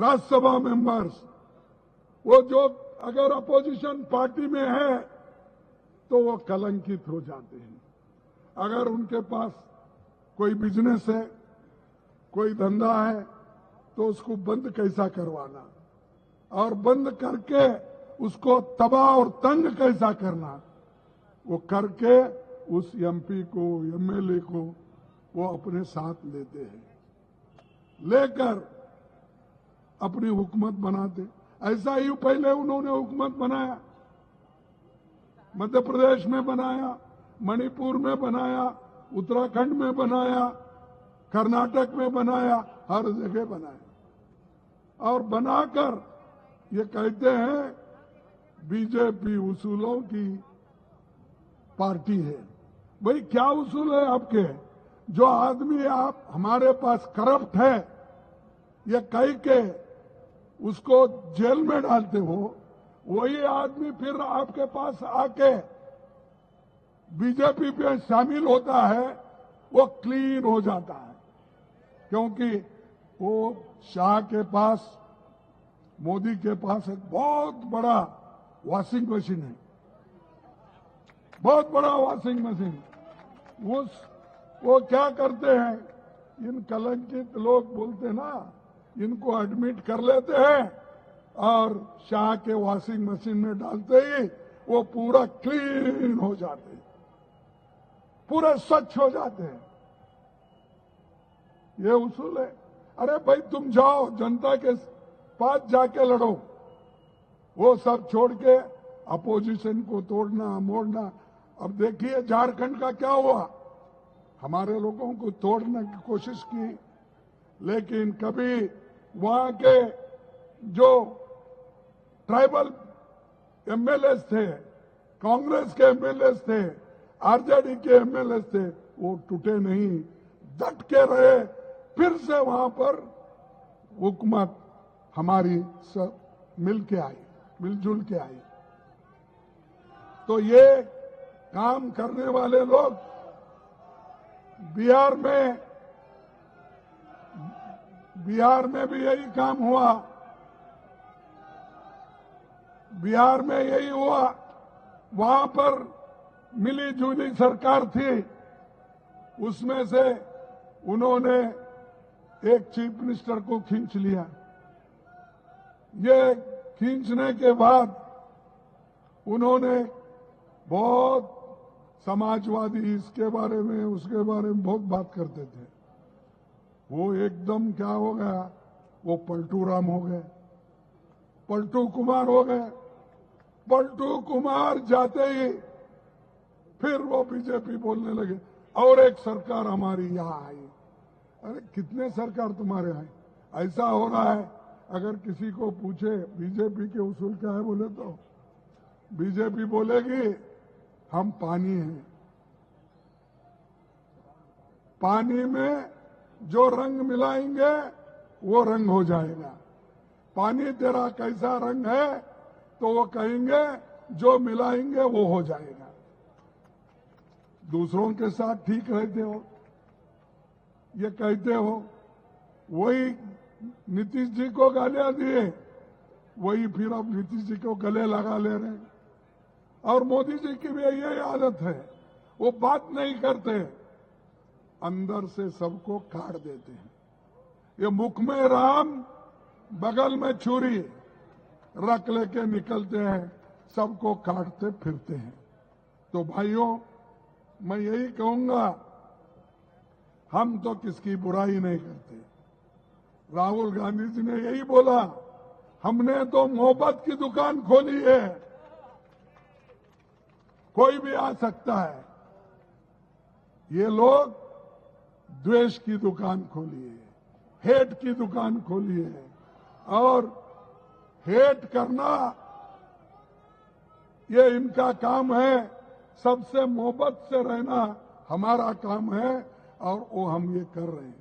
Rajya Sabha members, वो जो अगर अपोजिशन पार्टी में है तो वो कलंकित हो जाते हैं। अगर उनके पास कोई बिजनेस है, कोई धंधा है, तो उसको बंद कैसा करवाना और बंद करके उसको तबाह और तंग कैसा करना, वो करके उस एमपी को, एमएलए को वो अपने साथ लेते हैं, लेकर अपनी हुकूमत बनाते। ऐसा ही पहले उन्होंने हुकूमत बनाया, मध्य प्रदेश में बनाया, मणिपुर में बनाया, उत्तराखंड में बनाया, कर्नाटक में बनाया, हर जगह बनाया। और बनाकर ये कहते हैं बीजेपी उसूलों की पार्टी है। भाई क्या उसूल है आपके? जो आदमी आप हमारे पास करप्ट है ये कह के उसको जेल में डालते हो, वही आदमी फिर आपके पास आके बीजेपी पे शामिल होता है, वो क्लीन हो जाता है। क्योंकि वो शाह के पास, मोदी के पास एक बहुत बड़ा वॉशिंग मशीन है, बहुत बड़ा वॉशिंग मशीन। वो क्या करते हैं, इन कलंकित लोग बोलते ना, इनको एडमिट कर लेते हैं और शाह के वॉशिंग मशीन में डालते ही वो पूरा क्लीन हो जाते हैं, पूरे स्वच्छ हो जाते हैं। ये उसूल है। अरे भाई तुम जाओ जनता के पास जाके लड़ो, वो सब छोड़ के अपोजिशन को तोड़ना मोड़ना। अब देखिए झारखंड का क्या हुआ, हमारे लोगों को तोड़ने की कोशिश की, लेकिन कभी वहां के जो ट्राइबल एमएलए थे, कांग्रेस के एमएलए थे, आरजेडी के एमएलए थे, वो टूटे नहीं, डट के रहे। फिर से वहां पर हुकूमत हमारी सब मिल के आई, मिलजुल के आई। तो ये काम करने वाले लोग बिहार में भी यही काम हुआ, बिहार में यही हुआ। वहां पर मिली जुली सरकार थी, उसमें से उन्होंने एक चीफ मिनिस्टर को खींच लिया। ये खींचने के बाद उन्होंने बहुत समाजवादी इसके बारे में उसके बारे में बहुत बात करते थे। वो एकदम क्या हो गया, वो पलटू राम हो गए, पलटू कुमार हो गए। पलटू कुमार जाते ही फिर वो बीजेपी बोलने लगे और एक सरकार हमारी यहां आई। अरे कितने सरकार तुम्हारे आए? ऐसा हो रहा है, अगर किसी को पूछे बीजेपी के उसूल क्या है बोले तो बीजेपी बोलेगी हम पानी हैं, पानी में जो रंग मिलाएंगे वो रंग हो जाएगा। पानी तेरा कैसा रंग है तो वो कहेंगे जो मिलाएंगे वो हो जाएगा। दूसरों के साथ ठीक रहते हो, ये कहते हो। वही नीतीश जी को गालियां दिए, वही फिर अब नीतीश जी को गले लगा ले रहे हैं। और मोदी जी की भी यही आदत है, वो बात नहीं करते, अंदर से सबको काट देते हैं। ये मुख में राम बगल में छुरी रख लेके निकलते हैं, सबको काटते फिरते हैं। तो भाइयों मैं यही कहूंगा, हम तो किसकी बुराई नहीं करते। राहुल गांधी जी ने यही बोला, हमने तो मोहब्बत की दुकान खोली है, कोई भी आ सकता है। ये लोग द्वेष की दुकान खोली है, हेट की दुकान खोली है, और हेट करना ये इनका काम है। सबसे मोहब्बत से रहना हमारा काम है, और वो हम ये कर रहे हैं।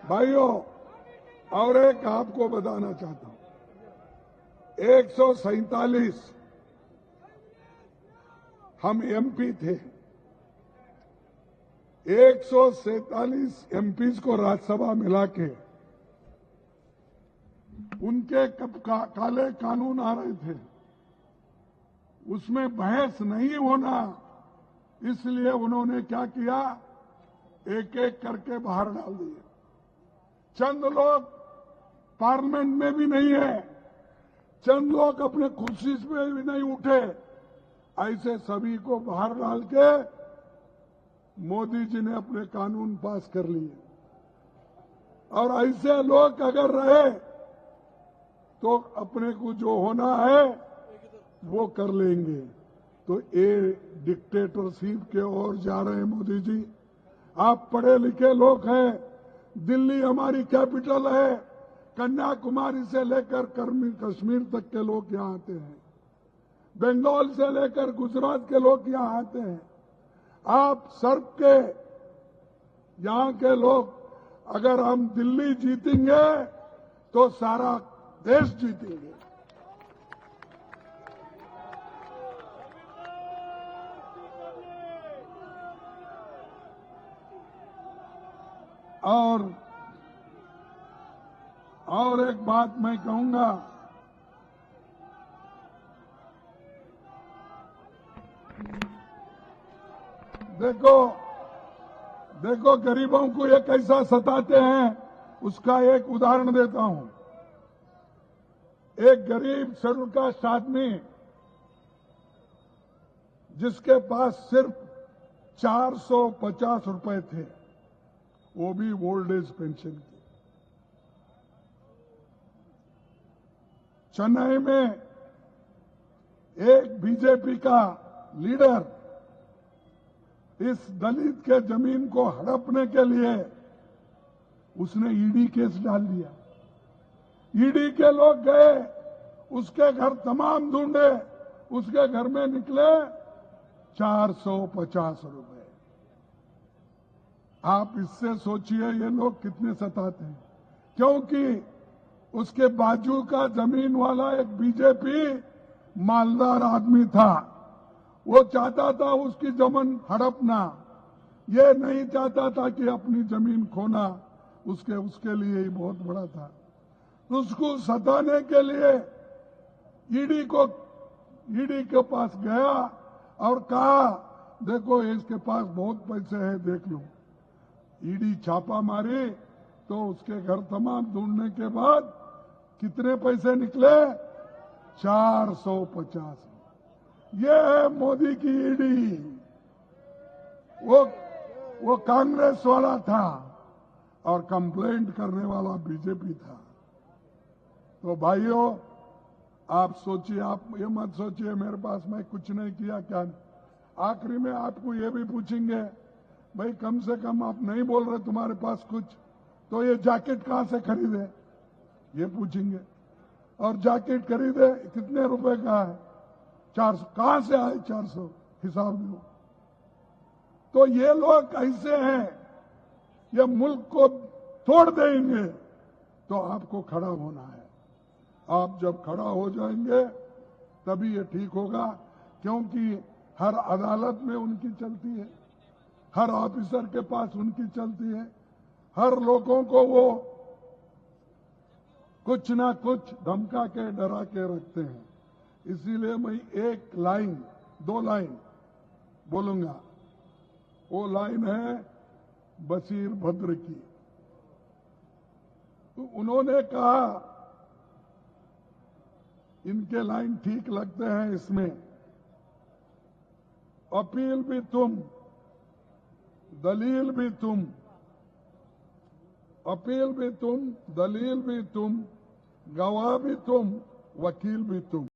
भाइयों, और एक आपको बताना चाहता हूं, 147 हम एमपी थे। 147 एमपीज को राज्यसभा मिला के उनके कब काले कानून आ रहे थे, उसमें बहस नहीं होना, इसलिए उन्होंने क्या किया, एक एक करके बाहर डाल दिए। चंद लोग पार्लियामेंट में भी नहीं है, चंद लोग अपने कुर्सी पे भी नहीं उठे, ऐसे सभी को बाहर डाल के मोदी जी ने अपने कानून पास कर लिए। और ऐसे लोग अगर रहे तो अपने को जो होना है वो कर लेंगे। तो ये डिक्टेटरशिप के ओर जा रहे हैं मोदी जी। आप पढ़े लिखे लोग हैं, दिल्ली हमारी कैपिटल है, कन्याकुमारी से लेकर कश्मीर तक के लोग यहां आते हैं, बंगाल से लेकर गुजरात के लोग यहां आते हैं। आप सर्व के यहां के लोग, अगर हम दिल्ली जीतेंगे तो सारा देश जीतेंगे। और एक बात मैं कहूंगा, देखो गरीबों को ये कैसा सताते हैं, उसका एक उदाहरण देता हूं। एक गरीब शेड्यूल कास्ट आदमी जिसके पास सिर्फ 450 रुपए थे, वो भी ओल्ड एज पेंशन की। चेन्नई में एक बीजेपी का लीडर इस दलित के जमीन को हड़पने के लिए उसने ईडी केस डाल दिया। ईडी के लोग गए, उसके घर तमाम ढूंढे, उसके घर में निकले 450 रुपए। आप इससे सोचिए ये लोग कितने सताते हैं, क्योंकि उसके बाजू का जमीन वाला एक बीजेपी मालदार आदमी था, वो चाहता था उसकी जमीन हड़पना, ये नहीं चाहता था कि अपनी जमीन खोना, उसके लिए ही बहुत बड़ा था। तो उसको सताने के लिए ईडी के पास गया और कहा, देखो इसके पास बहुत पैसे हैं, देख लो। ईडी छापा मारी तो उसके घर तमाम ढूंढने के बाद कितने पैसे निकले, 450। ये है मोदी की ईडी। वो कांग्रेस वाला था और कंप्लेंट करने वाला बीजेपी था। तो भाइयों, आप सोचिए, आप ये मत सोचिए मेरे पास मैं कुछ नहीं किया क्या। आखिरी में आपको ये भी पूछेंगे, भाई कम से कम आप नहीं बोल रहे तुम्हारे पास कुछ, तो ये जैकेट कहां से खरीदे, ये पूछेंगे। और जैकेट खरीदे कितने रुपए का है, 400, कहां से आए 400, हिसाब दो। तो ये लोग ऐसे हैं, ये मुल्क को तोड़ देंगे। तो आपको खड़ा होना है। आप जब खड़ा हो जाएंगे तभी ये ठीक होगा, क्योंकि हर अदालत में उनकी चलती है, हर ऑफिसर के पास उनकी चलती है, हर लोगों को वो कुछ ना कुछ धमका के डरा के रखते हैं। इसीलिए मैं एक लाइन, 2 लाइन बोलूंगा। वो लाइन है बशीर भद्र की। तो उन्होंने कहा, इनके लाइन ठीक लगते हैं इसमें, अपील भी तुम, दलील भी तुम, अपील भी तुम, दलील भी तुम, गवाह भी तुम, वकील भी तुम।